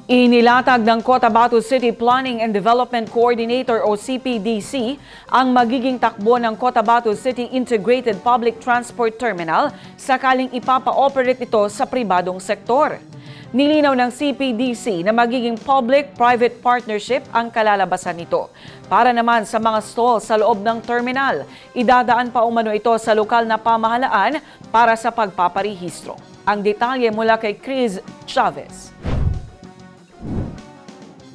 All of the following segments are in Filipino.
Inilatag ng Cotabato City Planning and Development Coordinator o CPDC ang magiging takbo ng Cotabato City Integrated Public Transport Terminal sakaling ipapa-operate ito sa pribadong sektor. Nilinaw ng CPDC na magiging public-private partnership ang kalalabasan nito. Para naman sa mga stall sa loob ng terminal, idadaan pa umano ito sa lokal na pamahalaan para sa pagpaparehistro. Ang detalye mula kay Chris Chavez.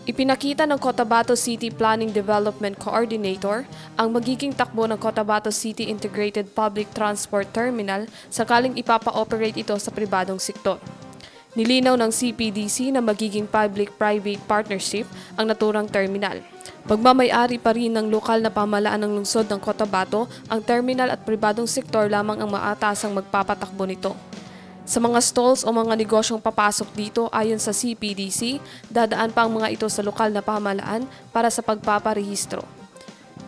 Ipinakita ng Cotabato City Planning Development Coordinator ang magiging takbo ng Cotabato City Integrated Public Transport Terminal sakaling ipapa-operate ito sa pribadong sektor. Nilinaw ng CPDC na magiging public-private partnership ang naturang terminal. Pagmamay-ari pa rin ng lokal na pamahalaan ng lungsod ng Cotabato, ang terminal at pribadong sektor lamang ang maatasang magpapatakbo nito. Sa mga stalls o mga negosyong papasok dito ayon sa CPDC, dadaan pa ang mga ito sa lokal na pamahalaan para sa pagpaparehistro.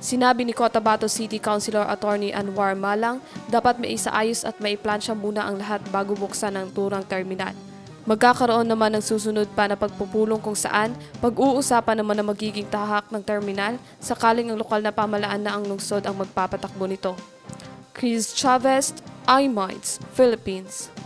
Sinabi ni Cotabato City Councilor Attorney Anwar Malang, dapat may isaayos at maiplansya muna ang lahat bago buksan ang turang terminal. Magkakaroon naman ng susunod pa na pagpupulong kung saan pag-uusapan naman na magiging tahak ng terminal sakaling ang lokal na pamahalaan na ang lungsod ang magpapatakbo nito. Chris Chavez, iMinds, Philippines.